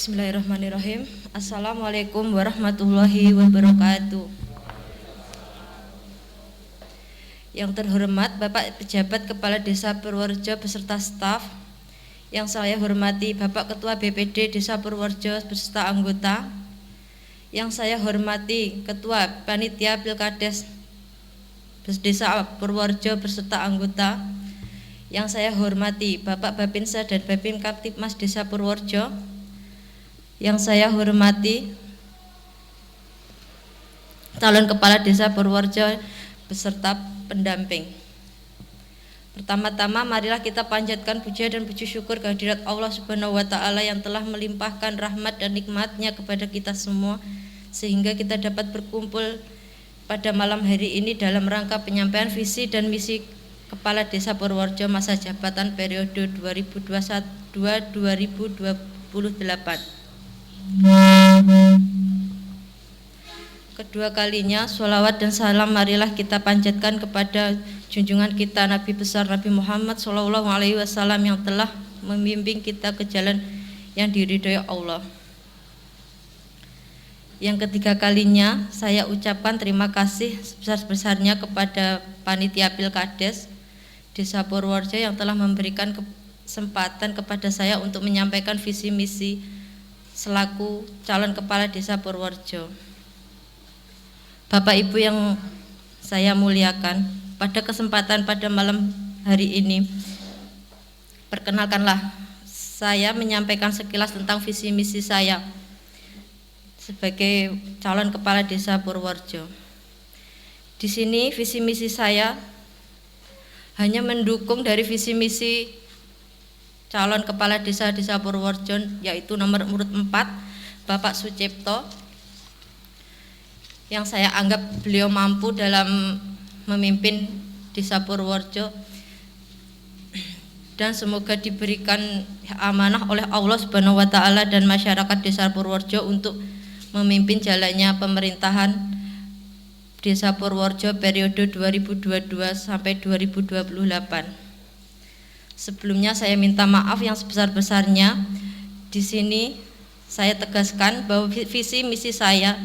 Bismillahirrahmanirrahim. Assalamualaikum warahmatullahi wabarakatuh. Yang terhormat Bapak Pejabat Kepala Desa Purworejo beserta staf, yang saya hormati Bapak Ketua BPD Desa Purworejo beserta anggota, yang saya hormati Ketua Panitia Pilkades Desa Purworejo beserta anggota, yang saya hormati Bapak Babinsa dan Babin Kaptipmas Desa Purworejo, yang saya hormati calon kepala desa Purworejo beserta pendamping. Pertama-tama marilah kita panjatkan puja dan puji syukur kehadirat Allah Subhanahu wa taala yang telah melimpahkan rahmat dan nikmatnya kepada kita semua sehingga kita dapat berkumpul pada malam hari ini dalam rangka penyampaian visi dan misi Kepala Desa Purworejo masa jabatan periode 2021-2028. Kedua kalinya sholawat dan salam marilah kita panjatkan kepada junjungan kita Nabi besar Nabi Muhammad SAW yang telah membimbing kita ke jalan yang diridhoi Allah. Yang ketiga kalinya saya ucapkan terima kasih sebesar-besarnya kepada Panitia Pilkades Desa Purworejo yang telah memberikan kesempatan kepada saya untuk menyampaikan visi misi selaku calon kepala desa Purworejo. Bapak Ibu yang saya muliakan, pada kesempatan pada malam hari ini, perkenalkanlah saya menyampaikan sekilas tentang visi misi saya sebagai calon kepala desa Purworejo. Di sini visi misi saya hanya mendukung dari visi misi calon kepala desa Desa Purworejo, yaitu nomor urut 4 Bapak Sucipto, yang saya anggap beliau mampu dalam memimpin Desa Purworejo dan semoga diberikan amanah oleh Allah Subhanahu wa taala dan masyarakat Desa Purworejo untuk memimpin jalannya pemerintahan Desa Purworejo periode 2022 sampai 2028. Sebelumnya saya minta maaf yang sebesar-besarnya. Di sini saya tegaskan bahwa visi misi saya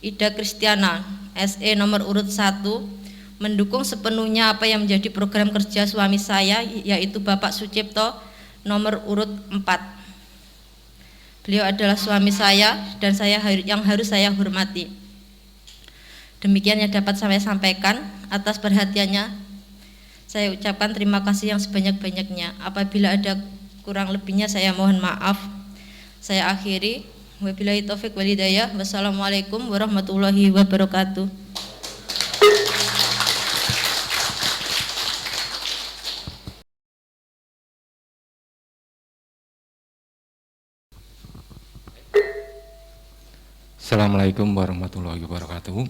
Ida Kristiana SE nomor urut 1 mendukung sepenuhnya apa yang menjadi program kerja suami saya yaitu Bapak Sucipto nomor urut 4. Beliau adalah suami saya dan yang harus saya hormati. Demikian yang dapat saya sampaikan. Atas perhatiannya saya ucapkan terima kasih yang sebanyak-banyaknya. Apabila ada kurang lebihnya saya mohon maaf. Saya akhiri. Wabillahi taufik wal hidayah. Wassalamualaikum warahmatullahi wabarakatuh. Assalamualaikum warahmatullahi wabarakatuh.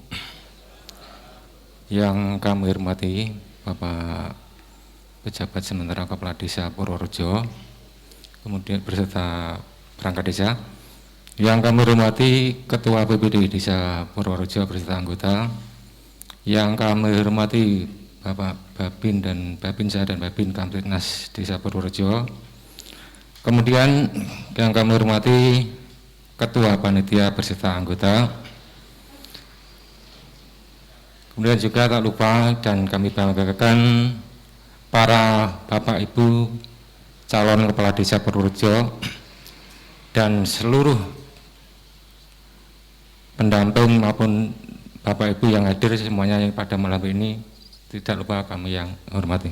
Yang kami hormati Bapak Pejabat Sementara Kepala Desa Purworejo, kemudian beserta perangkat desa. Yang kami hormati Ketua BPD Desa Purworejo beserta anggota. Yang kami hormati Bapak Babin dan Babinsa dan Babin Kamtipmas Desa Purworejo. Kemudian yang kami hormati Ketua Panitia beserta anggota. Kemudian juga tak lupa dan kami banggakan para Bapak Ibu calon kepala desa Purworejo dan seluruh pendamping maupun Bapak Ibu yang hadir semuanya pada malam ini, tidak lupa kami yang hormati.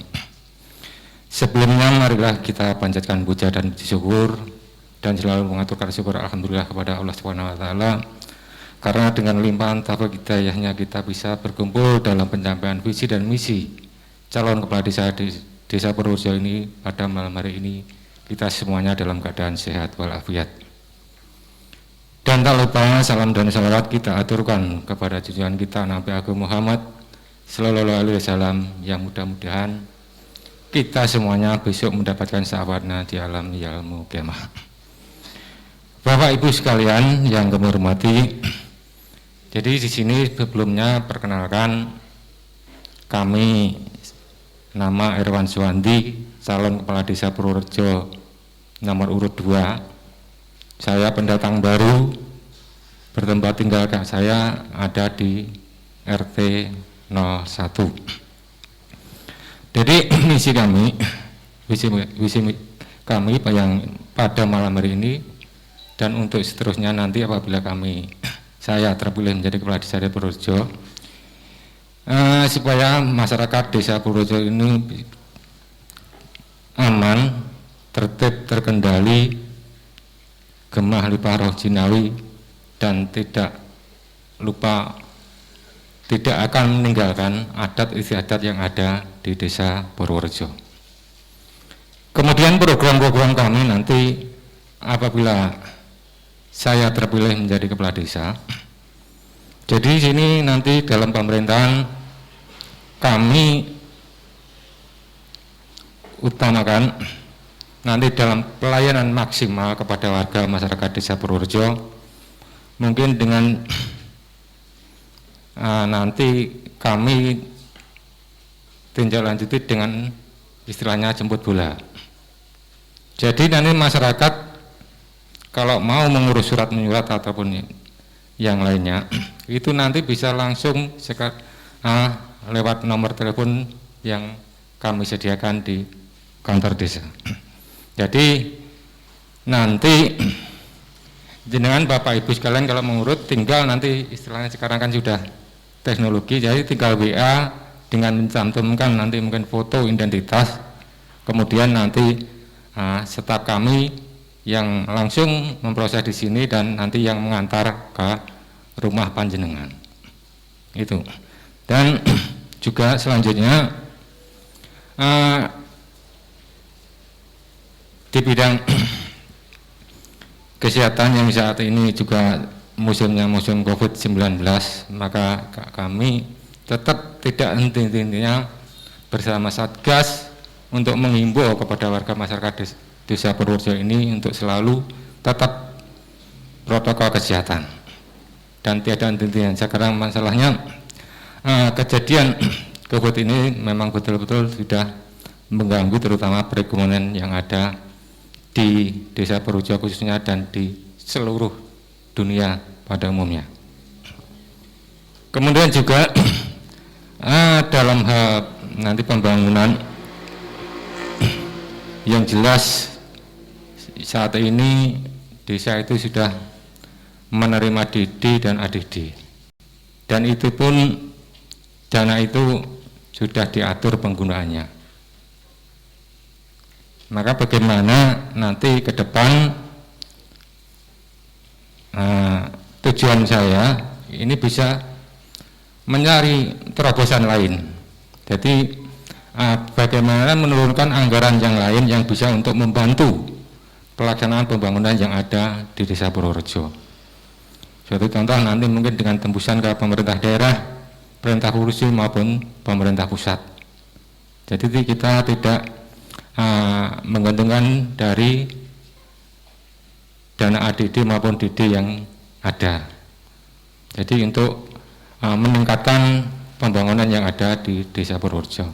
Sebelumnya marilah kita panjatkan puja dan puji syukur dan selalu mengaturkan syukur alhamdulillah kepada Allah Subhanahu wa taala. Karena dengan limpahan taufik hidayahnya kita bisa berkumpul dalam penyampaian visi dan misi calon kepala desa Purworejo ini pada malam hari ini, kita semuanya dalam keadaan sehat walafiat. Dan tak lupa salam dan salawat kita aturkan kepada junjungan kita Nabi Agung Muhammad Sallallahu Alaihi Wasallam yang mudah-mudahan kita semuanya besok mendapatkan syafaatnya di alam yaumul kiamah. Bapak Ibu sekalian yang kami hormati, jadi di sini sebelumnya perkenalkan kami nama Irwan Suwandi, calon kepala desa Purworejo nomor urut 2 saya pendatang baru, bertempat tinggal saya ada di RT 01. Jadi visi kami yang pada malam hari ini dan untuk seterusnya nanti apabila saya terpilih menjadi Kepala Desa Purworejo, supaya masyarakat Desa Purworejo ini aman, tertib, terkendali, gemah limpah roh jinawi, dan tidak akan meninggalkan adat istiadat yang ada di Desa Purworejo. Kemudian program-program kami nanti apabila saya terpilih menjadi Kepala Desa, jadi sini nanti dalam pemerintahan kami utamakan nanti dalam pelayanan maksimal kepada warga masyarakat Desa Purworejo, mungkin dengan nanti kami tinjau lanjuti dengan istilahnya jemput bola. Jadi nanti masyarakat kalau mau mengurus surat menyurat ataupun yang lainnya, itu nanti bisa langsung lewat nomor telepon yang kami sediakan di kantor desa. Jadi nanti jenengan Bapak Ibu sekalian kalau mengurut tinggal nanti istilahnya sekarang kan sudah teknologi, jadi tinggal WA dengan mencantumkan nanti mungkin foto identitas, kemudian nanti staf kami yang langsung memproses di sini dan nanti yang mengantar ke rumah panjenengan itu. Dan juga selanjutnya di bidang kesehatan yang saat ini juga musimnya musim COVID-19, maka kami tetap tidak henti-hentinya bersama Satgas untuk menghimbau kepada warga masyarakat Desa Purworejo ini untuk selalu tetap protokol kesehatan dan tiada henti-hentinya. Sekarang masalahnya kejadian COVID ini memang betul-betul sudah mengganggu terutama perekonomian yang ada di Desa Purworejo khususnya dan di seluruh dunia pada umumnya. Kemudian juga dalam hal nanti pembangunan yang jelas saat ini desa itu sudah menerima DD dan ADD, dan itu pun dana itu sudah diatur penggunaannya. Maka bagaimana nanti ke depan tujuan saya ini bisa mencari terobosan lain. Jadi bagaimana menurunkan anggaran yang lain yang bisa untuk membantu pelaksanaan pembangunan yang ada di Desa Purworejo. Suatu contoh nanti mungkin dengan tembusan ke pemerintah daerah, pemerintah provinsi maupun pemerintah pusat. Jadi kita tidak menggantungkan dari dana ADD maupun DD yang ada. Jadi untuk meningkatkan pembangunan yang ada di Desa Purworejo.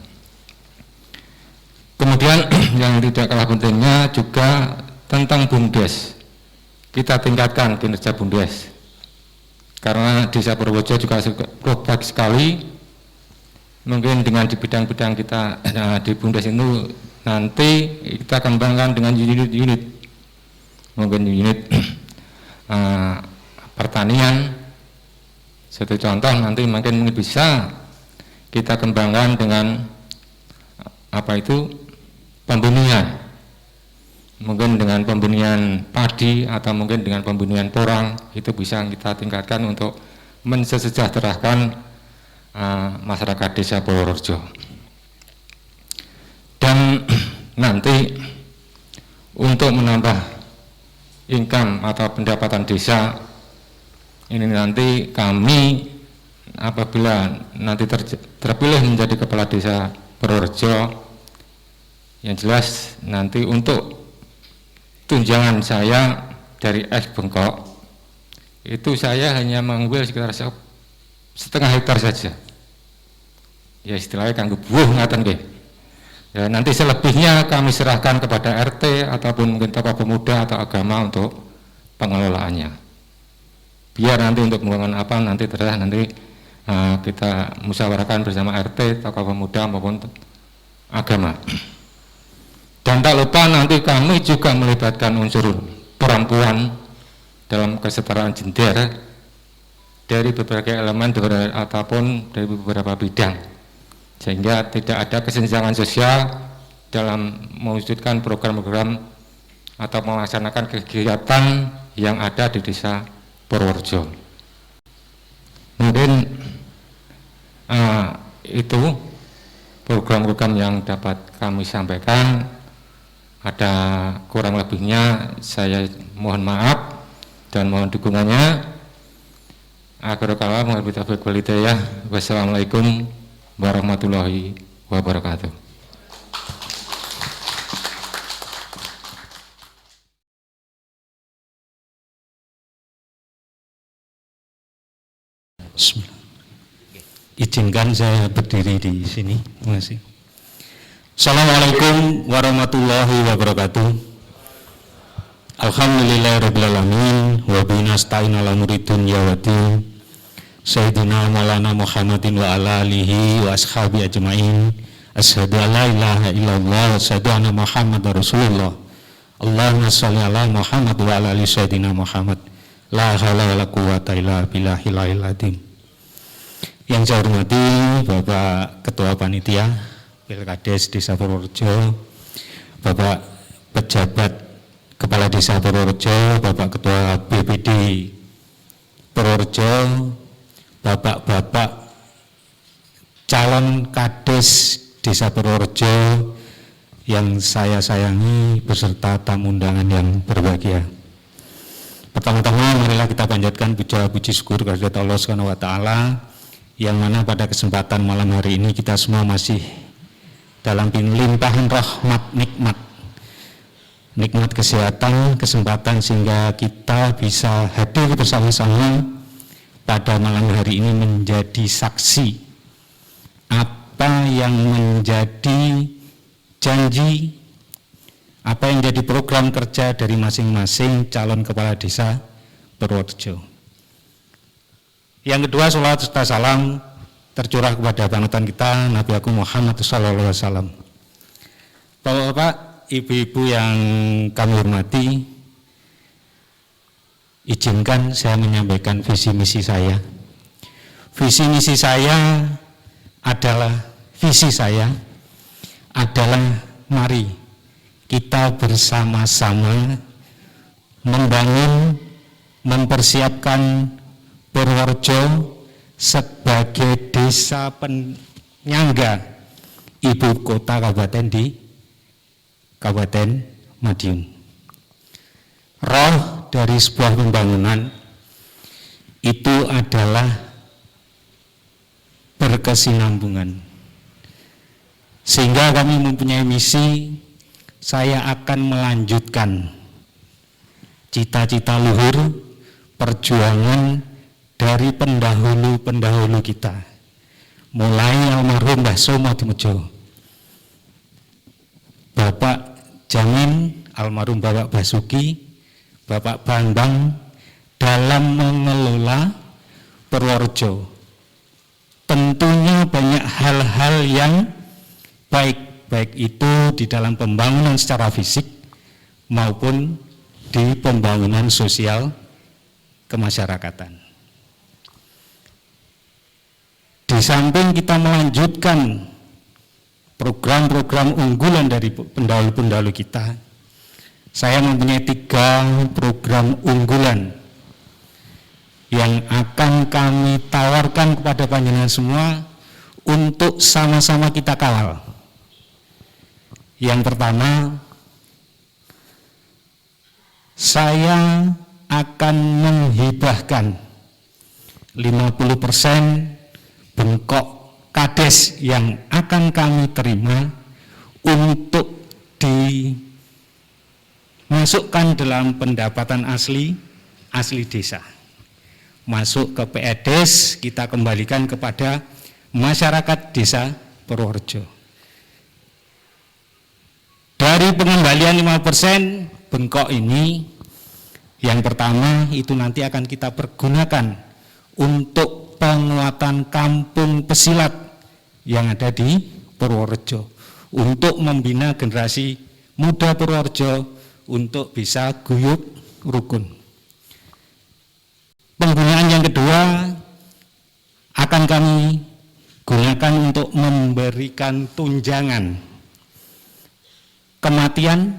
Kemudian yang tidak kalah pentingnya juga tentang BUMDes. Kita tingkatkan kinerja BUMDes. Karena Desa Purworejo juga banyak sekali. Mungkin dengan di bidang-bidang kita di BUMDes itu nanti kita kembangkan dengan unit-unit, mungkin unit pertanian. Satu contoh nanti mungkin bisa kita kembangkan dengan pembenihan, mungkin dengan pembenihan padi atau mungkin dengan pembenihan porang. Itu bisa kita tingkatkan untuk mensejahterakan masyarakat Desa Purworejo. Dan nanti untuk menambah income atau pendapatan desa ini nanti kami apabila nanti terpilih menjadi Kepala Desa Purworejo, yang jelas nanti untuk tunjangan saya dari es bengkok itu saya hanya mengambil sekitar setengah hektar saja. Ya istilahnya kanggo buah ngaten nggih. Ya, nanti selebihnya kami serahkan kepada RT ataupun mungkin tokoh pemuda atau agama untuk pengelolaannya. Biar nanti untuk menggunakan apa nanti terserah, nanti kita musyawarahkan bersama RT, tokoh pemuda maupun agama. Dan tak lupa nanti kami juga melibatkan unsur perempuan dalam kesetaraan gender dari berbagai elemen ataupun dari beberapa bidang, sehingga tidak ada kesenjangan sosial dalam mewujudkan program-program atau melaksanakan kegiatan yang ada di Desa Purworejo. Mungkin itu program-program yang dapat kami sampaikan. Ada kurang lebihnya saya mohon maaf dan mohon dukungannya. Akhirul kalam wassalamualaikum warahmatullahi wabarakatuh. Izinkan saya berdiri di sini. Terima kasih. Assalamualaikum warahmatullahi wabarakatuh. Alhamdulillahirrabbilalamin. Wa binasta'in ala umuri dunya waddin. Sayyidina Maulana Muhammadin wa ala alihi wa ashabi ajma'in. Asyhadu an la ilaha illallah wa asyhadu anna Muhammadar Rasulullah. Allahumma shalli ala Muhammad wa ala ali sayyidina Muhammad. La haula wala quwwata illa billahil azim. Yang saya hormati Bapak Ketua Panitia Pilkades Desa Purworejo, Bapak Pejabat Kepala Desa Purworejo, Bapak Ketua BPD Purworejo, Bapak-bapak calon Kades Desa Purworejo yang saya sayangi beserta tamu undangan yang berbahagia. Pertama-tama marilah kita panjatkan puja puji syukur kehadirat Allah Subhanahu wa taala yang mana pada kesempatan malam hari ini kita semua masih dalam limpahan rahmat nikmat kesehatan, kesempatan sehingga kita bisa hadir bersama-sama pada malam hari ini menjadi saksi apa yang menjadi janji, apa yang jadi program kerja dari masing-masing calon kepala desa Purworejo. Yang kedua, sholawat serta salam tercurah kepada panutan kita Nabi Agung Muhammad SAW. Bapak-bapak, ibu-ibu yang kami hormati, izinkan saya menyampaikan visi misi saya. Visi misi saya adalah mari kita bersama-sama membangun, mempersiapkan Purworejo sebagai desa penyangga ibu kota kabupaten di Kabupaten Madiun. Roh dari sebuah pembangunan itu adalah berkesinambungan. Sehingga kami mempunyai misi, saya akan melanjutkan cita-cita luhur perjuangan dari pendahulu-pendahulu kita, mulai almarhum Mbah Somo Dimejo, Bapak Jamin, almarhum Bapak Basuki, Bapak Bambang, dalam mengelola Purworejo. Tentunya banyak hal-hal yang baik itu di dalam pembangunan secara fisik maupun di pembangunan sosial kemasyarakatan. Di samping kita melanjutkan program-program unggulan dari pendahulu-pendahulu kita, saya mempunyai 3 program unggulan yang akan kami tawarkan kepada panjenengan semua untuk sama-sama kita kawal. Yang pertama, saya akan menghibahkan 50% bengkok kades yang akan kami terima untuk dimasukkan dalam pendapatan asli desa. Masuk ke PEDES, kita kembalikan kepada masyarakat desa Purworejo. Dari pengembalian 5% bengkok ini Yang pertama itu nanti akan kita pergunakan untuk penguatan kampung pesilat yang ada di Purworejo, untuk membina generasi muda Purworejo untuk bisa guyup rukun. Penggunaan yang kedua akan kami gunakan untuk memberikan tunjangan kematian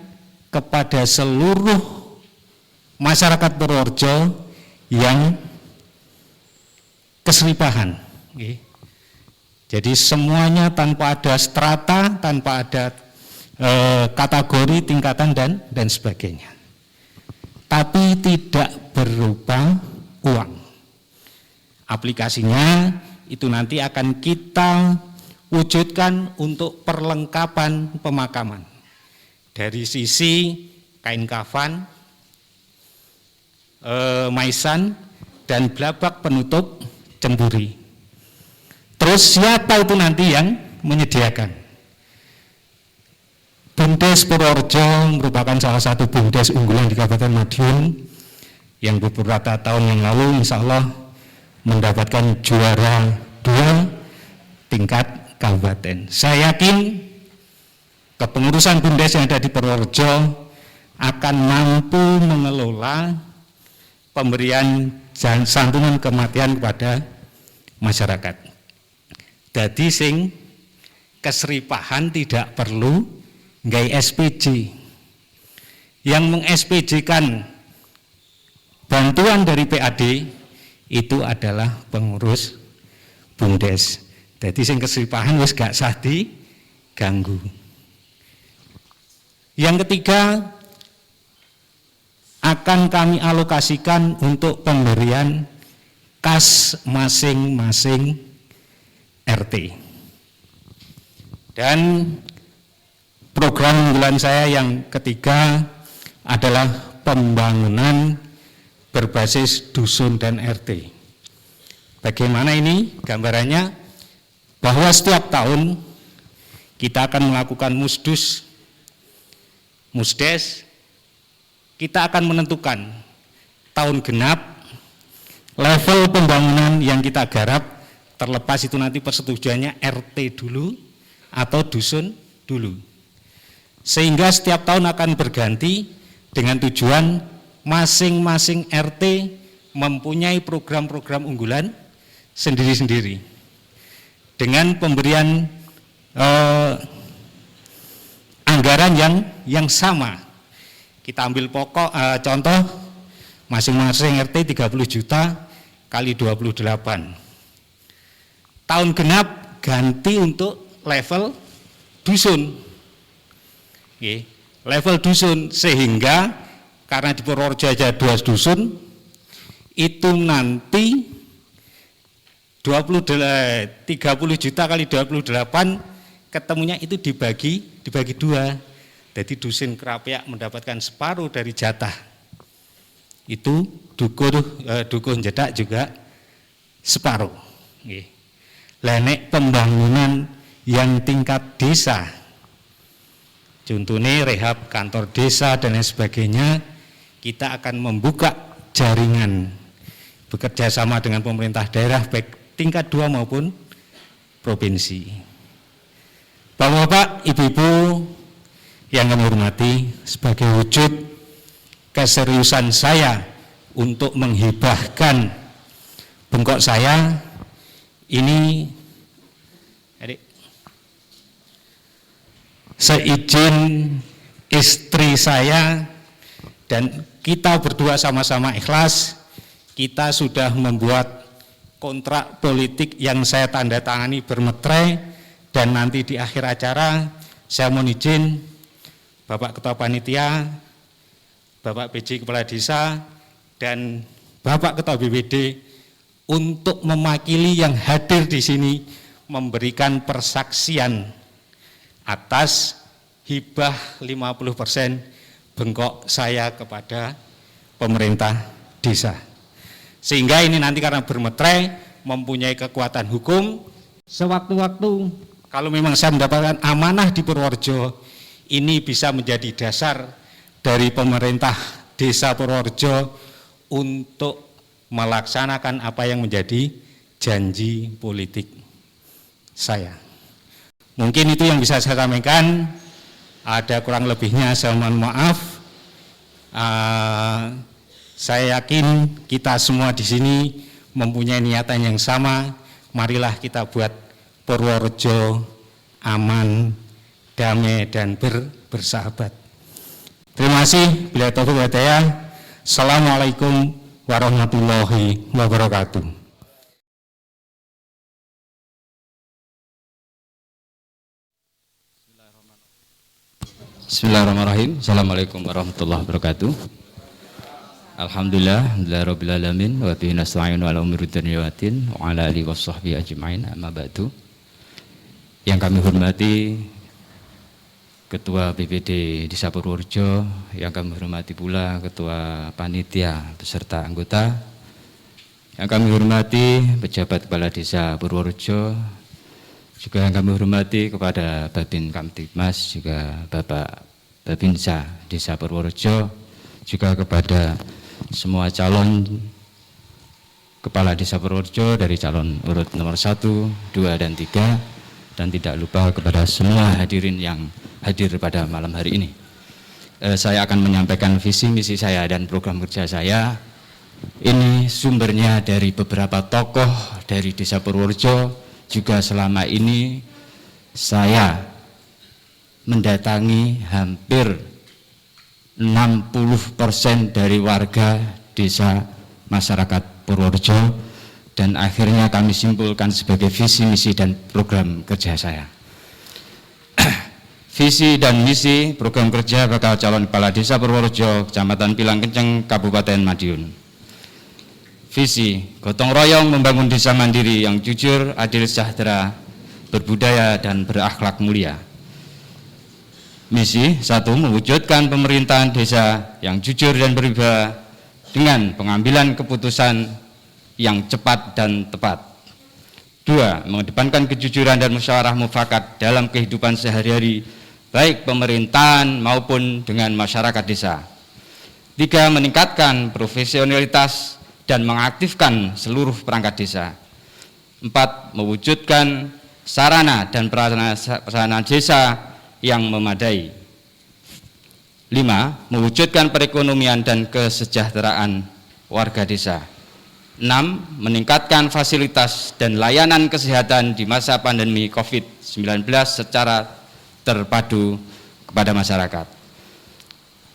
kepada seluruh masyarakat Purworejo yang keseripahan. Jadi semuanya tanpa ada strata, tanpa ada kategori, tingkatan dan sebagainya. Tapi tidak berupa uang. Aplikasinya itu nanti akan kita wujudkan untuk perlengkapan pemakaman. Dari sisi kain kafan, maisan, dan blabak penutup cemburi. Terus siapa itu nanti yang menyediakan? Bumdes Purworejo merupakan salah satu bumdes unggulan di Kabupaten Madiun yang beberapa tahun yang lalu insya Allah mendapatkan juara 2 tingkat kabupaten. Saya yakin kepengurusan bumdes yang ada di Purworejo akan mampu mengelola pemberian santunan kematian kepada masyarakat. Jadi sing keseripahan tidak perlu nggawe SPJ. Yang meng-SPJ-kan bantuan dari PAD itu adalah pengurus bumdes. Jadi sing keseripahan wis gak sah diganggu. Yang ketiga akan kami alokasikan untuk pemberian kas masing-masing RT. Dan program unggulan saya yang ketiga adalah pembangunan berbasis dusun dan RT. Bagaimana ini gambarannya? Bahwa setiap tahun kita akan melakukan musdes, kita akan menentukan tahun genap, level pembangunan yang kita garap, terlepas itu nanti persetujuannya RT dulu atau dusun dulu. Sehingga setiap tahun akan berganti dengan tujuan masing-masing RT mempunyai program-program unggulan sendiri-sendiri. Dengan pemberian anggaran yang sama. Kita ambil pokok contoh masing-masing RT 30 juta kali 28. Tahun genap ganti untuk level dusun. Level dusun, sehingga karena di Purworejo aja 2 dusun itu nanti 30 juta kali 28 ketemunya itu dibagi 2. Jadi dusun Kerapiak mendapatkan separuh dari jatah. Itu Dukuh Jedak juga separuh. Nek pembangunan yang tingkat desa, contohnya rehab kantor desa dan lain sebagainya, kita akan membuka jaringan bekerja sama dengan pemerintah daerah baik tingkat 2 maupun provinsi. Bapak-bapak, ibu-ibu yang kami hormati, sebagai wujud keseriusan saya untuk menghibahkan bengkok saya ini, seizin istri saya dan kita berdua sama-sama ikhlas, kita sudah membuat kontrak politik yang saya tanda tangani bermeterai, dan nanti di akhir acara saya mohon izin Bapak Ketua Panitia, Bapak PJ Kepala Desa, dan Bapak Ketua BPD untuk mewakili yang hadir di sini memberikan persaksian atas hibah 50% bengkok saya kepada pemerintah desa. Sehingga ini nanti karena bermeterai mempunyai kekuatan hukum, sewaktu-waktu kalau memang saya mendapatkan amanah di Purworejo, ini bisa menjadi dasar dari pemerintah Desa Purworejo untuk melaksanakan apa yang menjadi janji politik saya. Mungkin itu yang bisa saya sampaikan. Ada kurang lebihnya saya mohon maaf. Saya yakin kita semua di sini mempunyai niatan yang sama. Marilah kita buat Purworejo aman, damai dan bersahabat. Terima kasih. Bila taufiq wal hidayah. Assalamualaikum warahmatullahi wabarakatuh. Bismillahirrahmanirrahim. Assalamualaikum warahmatullahi wabarakatuh. Alhamdulillah rabbil alamin wa bihi nasta'inu ala umuri dunya waddin wa ala alihi washabbihi ajmain. Amma ba'du. Yang kami hormati Ketua BPD Desa Purworejo, yang kami hormati pula Ketua Panitia beserta anggota, yang kami hormati pejabat Kepala Desa Purworejo, juga yang kami hormati kepada Babin Kamtibmas, juga Bapak Babinsa Desa Purworejo, juga kepada semua calon Kepala Desa Purworejo dari calon urut nomor 1, 2, dan 3, dan tidak lupa kepada semua hadirin yang hadir pada malam hari ini. Saya akan menyampaikan visi misi saya dan program kerja saya. Ini sumbernya dari beberapa tokoh dari Desa Purworejo. Juga selama ini saya mendatangi hampir 60% dari warga desa masyarakat Purworejo, dan akhirnya kami simpulkan sebagai visi misi dan program kerja saya. Visi dan misi program kerja bakal calon kepala desa Purworejo, Kecamatan Pilangkenceng, Kabupaten Madiun. Visi, gotong royong membangun desa mandiri yang jujur, adil, sejahtera, berbudaya, dan berakhlak mulia. Misi, 1, mewujudkan pemerintahan desa yang jujur dan berwibawa dengan pengambilan keputusan yang cepat dan tepat. 2, mengedepankan kejujuran dan musyawarah mufakat dalam kehidupan sehari-hari, baik pemerintahan maupun dengan masyarakat desa. 3, meningkatkan profesionalitas dan mengaktifkan seluruh perangkat desa. 4, mewujudkan sarana dan prasarana desa yang memadai. 5, mewujudkan perekonomian dan kesejahteraan warga desa. 6, meningkatkan fasilitas dan layanan kesehatan di masa pandemi COVID-19 secara terpadu kepada masyarakat.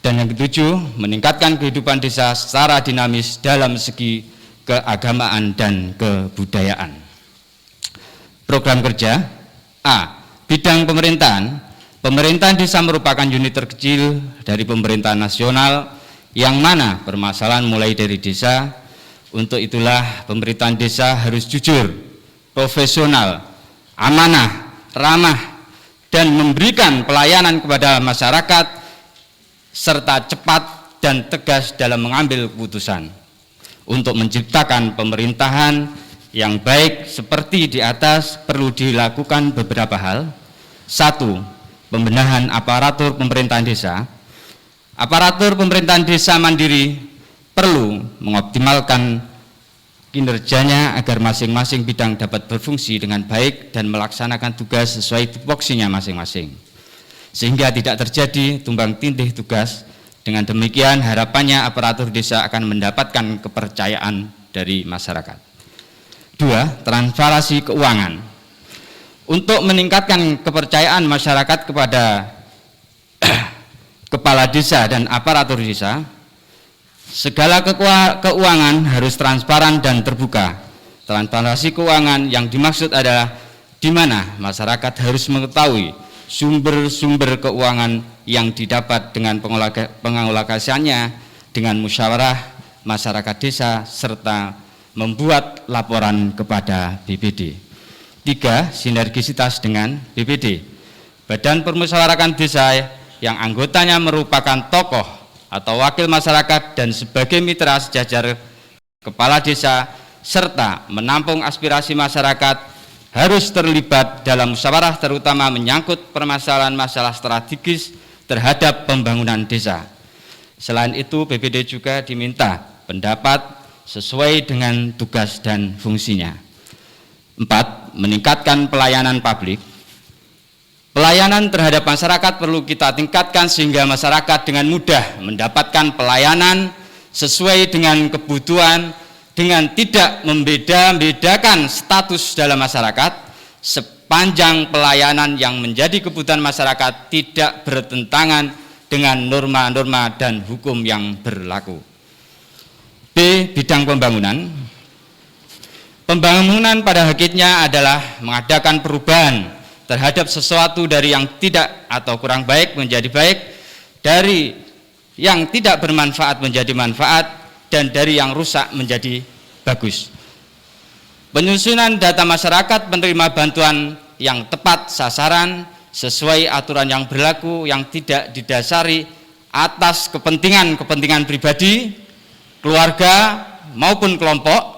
Dan yang ke-7, meningkatkan kehidupan desa secara dinamis dalam segi keagamaan dan kebudayaan. Program kerja A. Bidang pemerintahan. Pemerintahan desa merupakan unit terkecil dari pemerintahan nasional yang mana permasalahan mulai dari desa. Untuk itulah pemerintahan desa harus jujur, profesional, amanah, ramah, dan memberikan pelayanan kepada masyarakat serta cepat dan tegas dalam mengambil keputusan. Untuk menciptakan pemerintahan yang baik seperti di atas perlu dilakukan beberapa hal. 1. Pembenahan aparatur pemerintahan desa. Aparatur pemerintahan desa mandiri perlu mengoptimalkan kinerjanya agar masing-masing bidang dapat berfungsi dengan baik dan melaksanakan tugas sesuai tupoksinya masing-masing, sehingga tidak terjadi tumbang tindih tugas. Dengan demikian harapannya aparatur desa akan mendapatkan kepercayaan dari masyarakat. 2. Transparansi keuangan. Untuk meningkatkan kepercayaan masyarakat kepada kepala desa dan aparatur desa, segala keuangan harus transparan dan terbuka. Transparansi keuangan yang dimaksud adalah di mana masyarakat harus mengetahui sumber-sumber keuangan yang didapat dengan pengalokasiannya dengan musyawarah masyarakat desa serta membuat laporan kepada BPD. 3. Sinergisitas dengan BPD. Badan Permusyawaratan Desa yang anggotanya merupakan tokoh atau wakil masyarakat dan sebagai mitra sejajar kepala desa serta menampung aspirasi masyarakat harus terlibat dalam musyawarah terutama menyangkut permasalahan masalah strategis terhadap pembangunan desa. Selain itu, BPD juga diminta pendapat sesuai dengan tugas dan fungsinya. 4. Meningkatkan pelayanan publik. Pelayanan terhadap masyarakat perlu kita tingkatkan sehingga masyarakat dengan mudah mendapatkan pelayanan sesuai dengan kebutuhan, dengan tidak membeda-bedakan status dalam masyarakat, sepanjang pelayanan yang menjadi kebutuhan masyarakat tidak bertentangan dengan norma-norma dan hukum yang berlaku. B. Bidang pembangunan. Pembangunan pada hakikatnya adalah mengadakan perubahan terhadap sesuatu dari yang tidak atau kurang baik menjadi baik, dari yang tidak bermanfaat menjadi manfaat, dan dari yang rusak menjadi bagus. Penyusunan data masyarakat penerima bantuan yang tepat sasaran sesuai aturan yang berlaku, yang tidak didasari atas kepentingan pribadi, keluarga maupun kelompok.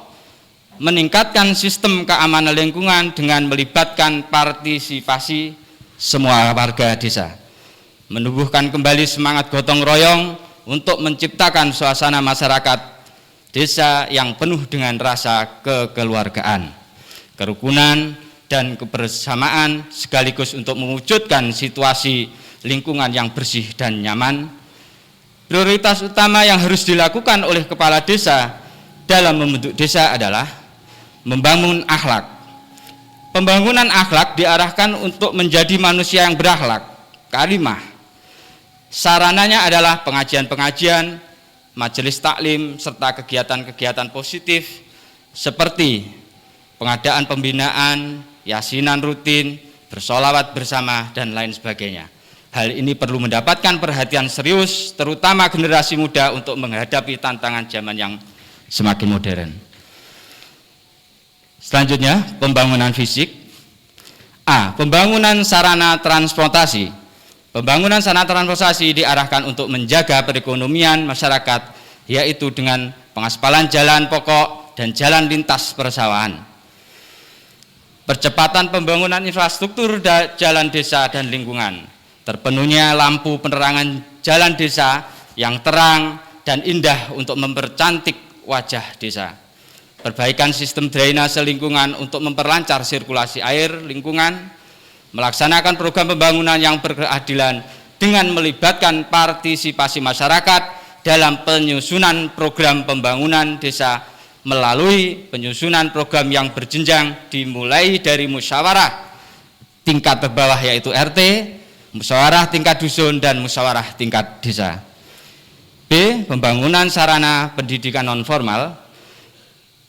Meningkatkan sistem keamanan lingkungan dengan melibatkan partisipasi semua warga desa. Menumbuhkan kembali semangat gotong royong untuk menciptakan suasana masyarakat desa yang penuh dengan rasa kekeluargaan, kerukunan, dan kebersamaan, sekaligus untuk mewujudkan situasi lingkungan yang bersih dan nyaman. Prioritas utama yang harus dilakukan oleh kepala desa dalam membentuk desa adalah membangun akhlak. Pembangunan akhlak diarahkan untuk menjadi manusia yang berakhlak, karimah. Sarananya adalah pengajian-pengajian, majelis taklim, serta kegiatan-kegiatan positif seperti pengadaan pembinaan, yasinan rutin, bersolawat bersama, dan lain sebagainya. Hal ini perlu mendapatkan perhatian serius, terutama generasi muda untuk menghadapi tantangan zaman yang semakin modern. Selanjutnya, pembangunan fisik. A. Pembangunan sarana transportasi. Pembangunan sarana transportasi diarahkan untuk menjaga perekonomian masyarakat, yaitu dengan pengaspalan jalan pokok dan jalan lintas persawahan. Percepatan pembangunan infrastruktur jalan desa dan lingkungan. Terpenuhnya lampu penerangan jalan desa yang terang dan indah untuk mempercantik wajah desa. Perbaikan sistem drainase lingkungan untuk memperlancar sirkulasi air lingkungan, melaksanakan program pembangunan yang berkeadilan dengan melibatkan partisipasi masyarakat dalam penyusunan program pembangunan desa melalui penyusunan program yang berjenjang dimulai dari musyawarah tingkat terbawah yaitu RT, musyawarah tingkat dusun, dan musyawarah tingkat desa. B. Pembangunan sarana pendidikan non-formal.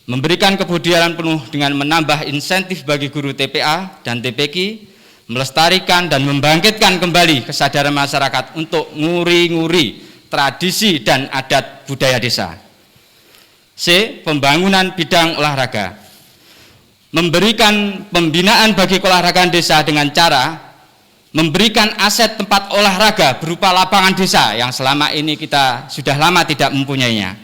Memberikan kebudiaan penuh dengan menambah insentif bagi guru TPA dan TPQ, melestarikan dan membangkitkan kembali kesadaran masyarakat untuk nguri-nguri tradisi dan adat budaya desa. C. Pembangunan bidang olahraga. Memberikan pembinaan bagi keolahragaan desa dengan cara memberikan aset tempat olahraga berupa lapangan desa yang selama ini kita sudah lama tidak mempunyainya.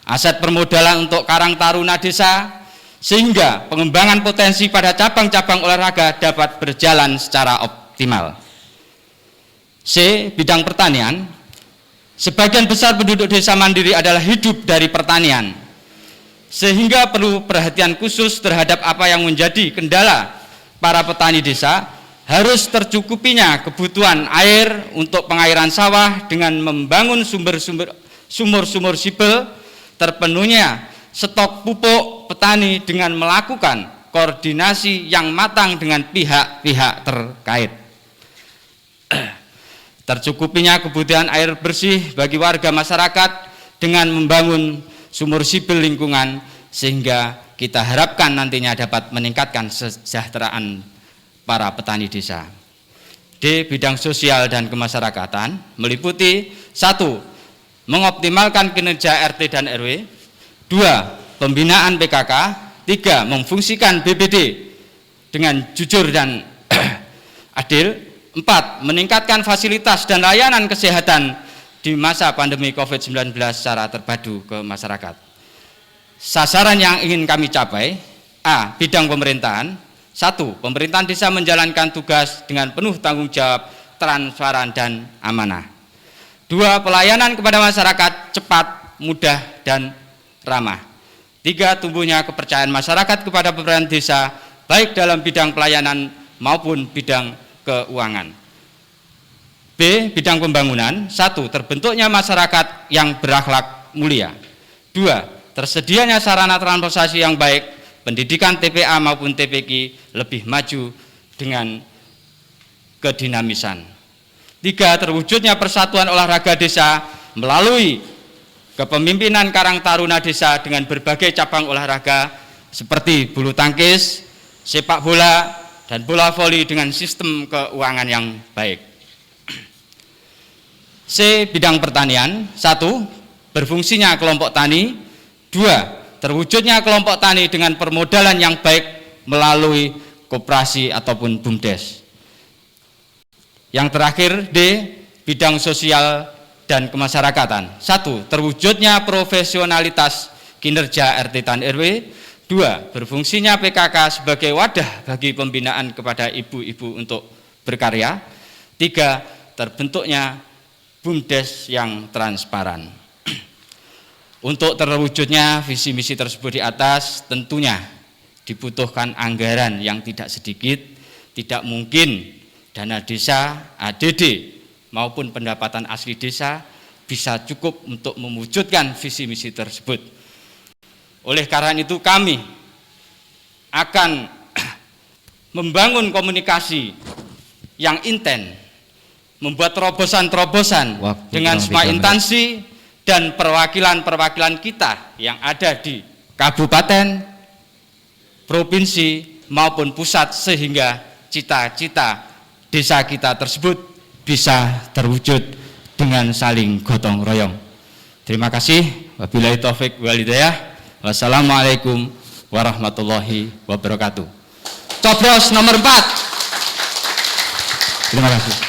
Aset permodalan untuk karang taruna desa, sehingga pengembangan potensi pada cabang-cabang olahraga dapat berjalan secara optimal. C. Bidang pertanian. Sebagian besar penduduk desa mandiri adalah hidup dari pertanian, sehingga perlu perhatian khusus terhadap apa yang menjadi kendala para petani desa. Harus tercukupinya kebutuhan air untuk pengairan sawah dengan membangun sumur-sumur sibel, terpenuhnya stok pupuk petani dengan melakukan koordinasi yang matang dengan pihak-pihak terkait. Tercukupinya kebutuhan air bersih bagi warga masyarakat dengan membangun sumur sibel lingkungan, sehingga kita harapkan nantinya dapat meningkatkan kesejahteraan para petani desa. D. Bidang sosial dan kemasyarakatan meliputi 1. Mengoptimalkan kinerja RT dan RW. 2. Pembinaan PKK. 3. Memfungsikan BPD dengan jujur dan adil. 4. Meningkatkan fasilitas dan layanan kesehatan di masa pandemi COVID-19 secara terpadu ke masyarakat. Sasaran yang ingin kami capai. A. Bidang pemerintahan. 1. Pemerintahan desa menjalankan tugas dengan penuh tanggung jawab, transparan, dan amanah. 2. Pelayanan kepada masyarakat cepat, mudah, dan ramah. 3. Tumbuhnya kepercayaan masyarakat kepada pemerintahan desa, baik dalam bidang pelayanan maupun bidang keuangan. B. Bidang pembangunan. 1. Terbentuknya masyarakat yang berakhlak mulia. 2. Tersedianya sarana transportasi yang baik, pendidikan TPA maupun TPQ lebih maju dengan kedinamisan. 3. Terwujudnya persatuan olahraga desa melalui kepemimpinan Karang Taruna Desa dengan berbagai cabang olahraga seperti bulu tangkis, sepak bola, dan bola voli dengan sistem keuangan yang baik. C. Bidang pertanian. 1. Berfungsinya kelompok tani. 2. Terwujudnya kelompok tani dengan permodalan yang baik melalui koperasi ataupun BUMDes. Yang terakhir, D. Bidang sosial dan kemasyarakatan. 1. Terwujudnya profesionalitas kinerja RT dan RW. 2. Berfungsinya PKK sebagai wadah bagi pembinaan kepada ibu-ibu untuk berkarya. 3. Terbentuknya BUMDes yang transparan. Untuk terwujudnya visi misi tersebut di atas tentunya dibutuhkan anggaran yang tidak sedikit. Tidak mungkin dana desa, ADD maupun pendapatan asli desa bisa cukup untuk mewujudkan visi misi tersebut. Oleh karena itu kami akan membangun komunikasi yang intens, membuat terobosan-terobosan dengan semua instansi dan perwakilan-perwakilan kita yang ada di kabupaten, provinsi maupun pusat sehingga cita-cita desa kita tersebut bisa terwujud dengan saling gotong royong. Terima kasih. Wabillahi taufik wal hidayah. Wassalamualaikum warahmatullahi wabarakatuh. Coblos nomor 4. Terima kasih.